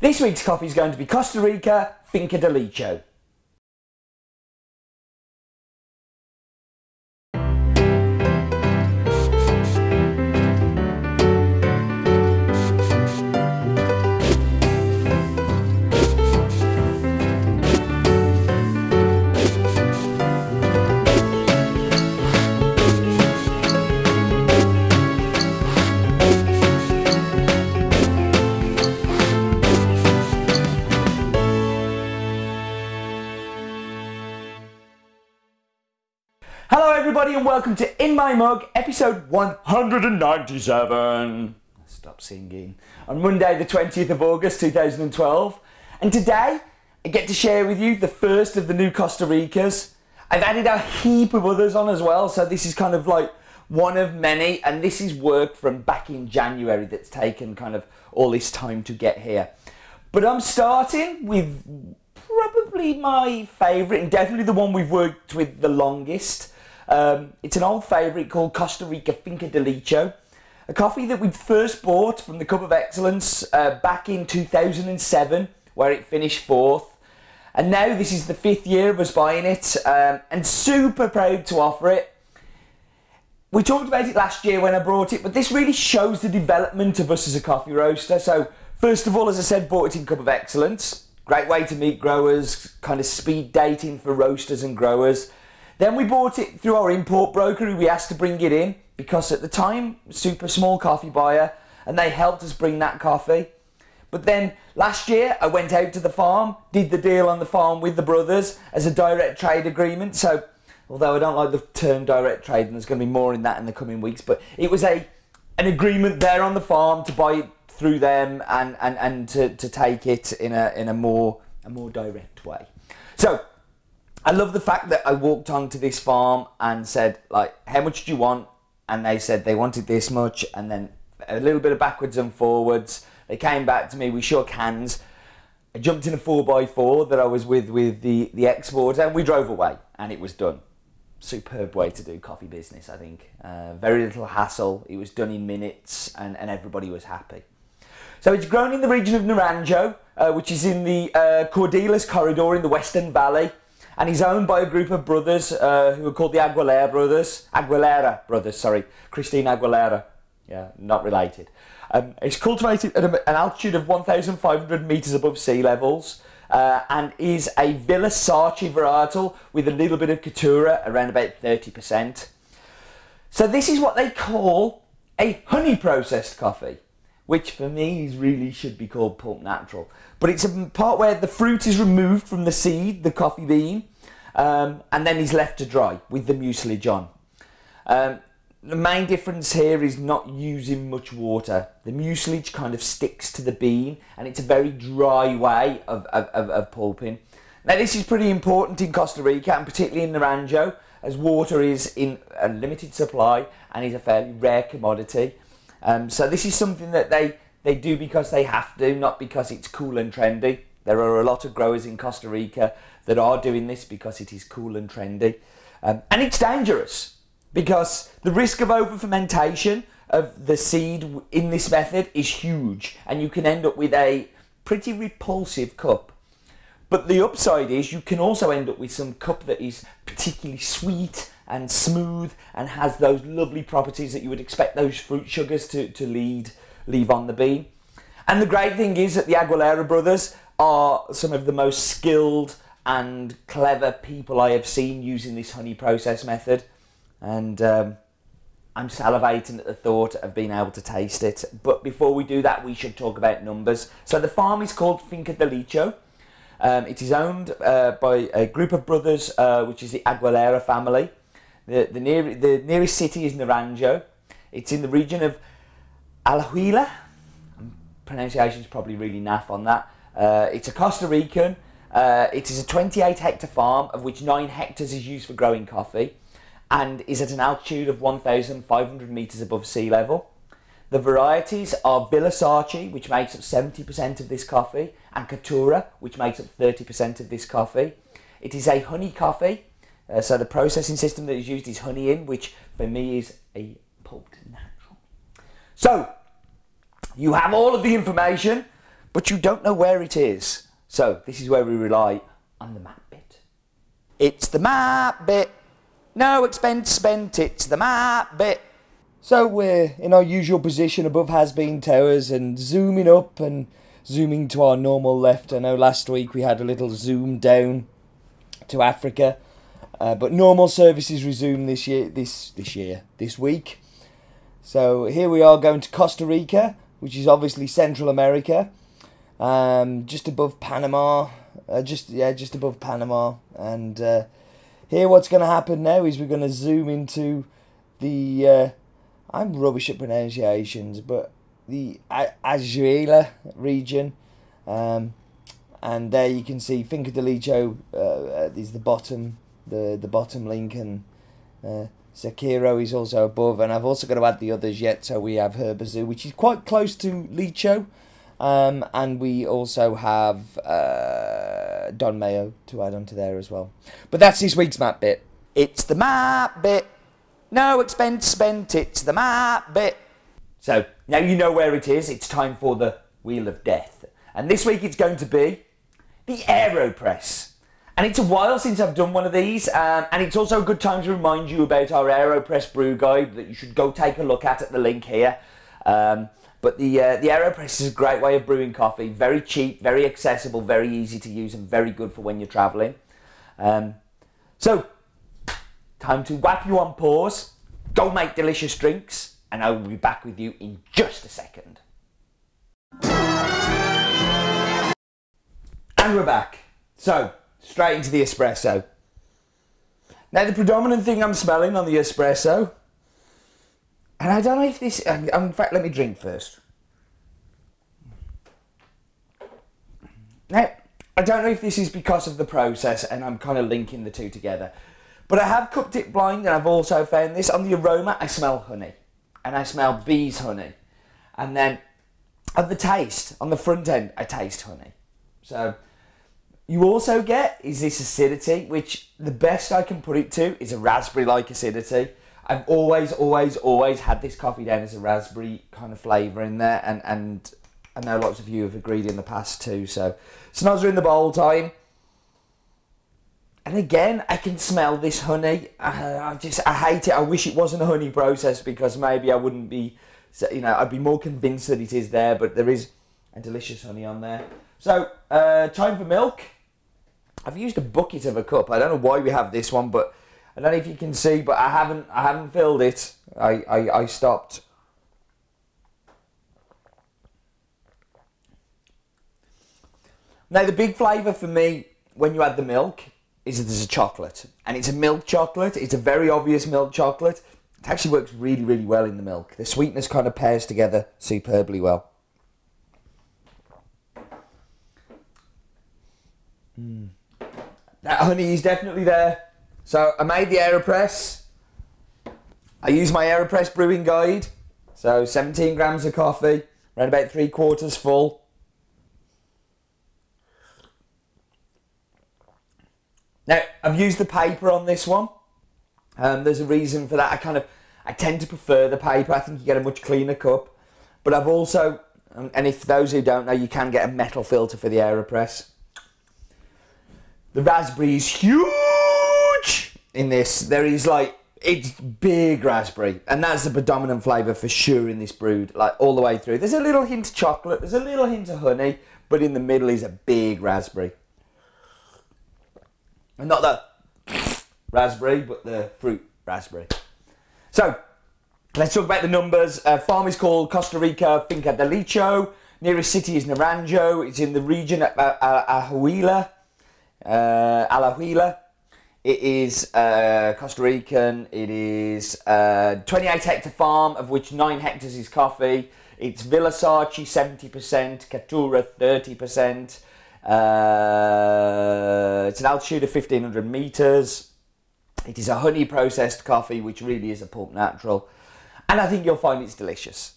This week's coffee is going to be Costa Rica Finca de Licho. Hello everybody and welcome to In My Mug, episode 197. Stop singing. On Monday the 20th of August 2012. And today I get to share with you the first of the new Costa Ricas. I've added a heap of others on as well, so this is kind of like one of many, and this is work from back in January that's taken kind of all this time to get here. But I'm starting with probably my favourite and definitely the one we've worked with the longest. It's an old favourite called Costa Rica Finca de Licho, a coffee that we first bought from the Cup of Excellence back in 2007, where it finished 4th. And now this is the 5th year of us buying it, and super proud to offer it. We talked about it last year when I brought it, but this really shows the development of us as a coffee roaster. So first of all, as I said, bought it in Cup of Excellence. Great way to meet growers, kind of speed dating for roasters and growers. Then we bought it through our import broker who we asked to bring it in because at the time, super small coffee buyer, and they helped us bring that coffee. But then last year I went out to the farm, did the deal on the farm with the brothers as a direct trade agreement. So although I don't like the term direct trade, and there's going to be more in that in the coming weeks, but it was an agreement there on the farm to buy it through them and to take it in a more direct way. So I love the fact that I walked onto this farm and said, like, how much do you want? And they said they wanted this much, and then a little bit of backwards and forwards. They came back to me, we shook hands. I jumped in a 4x4 that I was with the exporter, and we drove away, and it was done. Superb way to do coffee business, I think. Very little hassle. It was done in minutes, and everybody was happy. So it's grown in the region of Naranjo, which is in the Cordelis corridor in the Western Valley. And he's owned by a group of brothers who are called the Aguilera brothers, sorry. Christine Aguilera, yeah, not related. It's cultivated at an altitude of 1,500 metres above sea levels and is a Villa Sarchi varietal with a little bit of Caturra, around about 30%. So this is what they call a honey processed coffee, which for me really should be called pulp natural. But it's a part where the fruit is removed from the seed, the coffee bean, and then is left to dry with the mucilage on. The main difference here is not using much water. The mucilage kind of sticks to the bean, and it's a very dry way of pulping. Now this is pretty important in Costa Rica, and particularly in Naranjo, as water is in a limited supply and is a fairly rare commodity. So this is something that they do because they have to, not because it's cool and trendy. There are a lot of growers in Costa Rica that are doing this because it is cool and trendy. And it's dangerous because the risk of over-fermentation of the seed in this method is huge, and you can end up with a pretty repulsive cup. But the upside is you can also end up with some cup that is particularly sweet and smooth and has those lovely properties that you would expect those fruit sugars to leave on the bean. And the great thing is that the Aguilera brothers are some of the most skilled and clever people I have seen using this honey process method, and I'm salivating at the thought of being able to taste it. But before we do that, we should talk about numbers. So the farm is called Finca de Licho. It is owned by a group of brothers, which is the Aguilera family. The nearest city is Naranjo. It's in the region of Alajuela. Pronunciation is probably really naff on that. It's a Costa Rican. It is a 28 hectare farm, of which 9 hectares is used for growing coffee, and is at an altitude of 1,500 metres above sea level. The varieties are Villa Sarchi, which makes up 70% of this coffee, and Caturra, which makes up 30% of this coffee. It is a honey coffee, so the processing system that is used is honey in, which for me is a pulped natural. So, you have all of the information, but you don't know where it is. So this is where we rely on the map bit. It's the map bit. No expense spent, it's the map bit. So we're in our usual position above has-been towers and zooming up and zooming to our normal left. I know last week we had a little zoom down to Africa, but normal services resume this week. So here we are going to Costa Rica, which is obviously Central America, just above Panama, just above Panama. And here what's going to happen now is we're going to zoom into the, I'm rubbish at pronunciations, but the Azuela region. And there you can see Finca de Licho is the bottom link, and Sakiro is also above, and I've also got to add the others yet. So we have Herbazu, which is quite close to Licho, and we also have Don Mayo to add onto there as well. But that's this week's map bit. It's the map bit. No expense spent, it's the map bit. So now you know where it is. It's time for the Wheel of Death, and this week it's going to be the AeroPress. And it's a while since I've done one of these, and it's also a good time to remind you about our AeroPress brew guide that you should go take a look at the link here. But the AeroPress is a great way of brewing coffee. Very cheap, very accessible, very easy to use, and very good for when you're travelling. So, time to whack you on pause, go make delicious drinks, and I will be back with you in just a second. And we're back. So, straight into the espresso. Now, the predominant thing I'm smelling on the espresso, and I don't know if this, in fact, let me drink first. Now, I don't know if this is because of the process, and I'm kind of linking the two together, but I have cooked it blind, and I've also found this. On the aroma, I smell honey, and I smell bees' honey. And then, on the taste, on the front end, I taste honey. So, you also get is this acidity, which the best I can put it to is a raspberry-like acidity. I've always had this coffee down as a raspberry kind of flavour in there, and I know lots of you have agreed in the past too. So, snozzer in the bowl time. And again, I can smell this honey. I hate it. I wish it wasn't a honey process, because maybe I wouldn't be, I'd be more convinced that it is there, but there is a delicious honey on there. So, time for milk. I've used a bucket of a cup. I don't know why we have this one, but I don't know if you can see, but I haven't filled it. I stopped. Now, the big flavour for me when you add the milk is that there's a chocolate, and it's a milk chocolate. It's a very obvious milk chocolate. It actually works really, really well in the milk. The sweetness kind of pairs together superbly well. That honey is definitely there. So I made the AeroPress. I used my AeroPress brewing guide. So 17 grams of coffee, around about 3/4 full. Now, I've used the paper on this one. There's a reason for that. I tend to prefer the paper. I think you get a much cleaner cup. But I've also, and if those who don't know, you can get a metal filter for the AeroPress. The raspberry is huge in this. There is it's big raspberry, and that's the predominant flavour for sure in this brewed, all the way through. There's a little hint of chocolate, there's a little hint of honey, but in the middle is a big raspberry. And not the raspberry, but the fruit raspberry. So, let's talk about the numbers. Farm is called Costa Rica, Finca de Licho. Nearest city is Naranjo. It's in the region of Alajuela. It is Costa Rican. It is 28 hectare farm, of which 9 hectares is coffee. It's Villa Sarchi 70%, Catura 30%. It's an altitude of 1500 meters. It is a honey processed coffee, which really is a pulp natural, and I think you'll find it's delicious.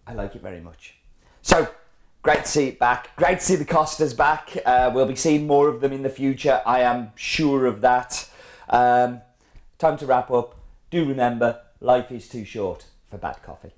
I like it very much. So, great to see it back. Great to see the Costas back. We'll be seeing more of them in the future. I am sure of that. Time to wrap up. Do remember, life is too short for bad coffee.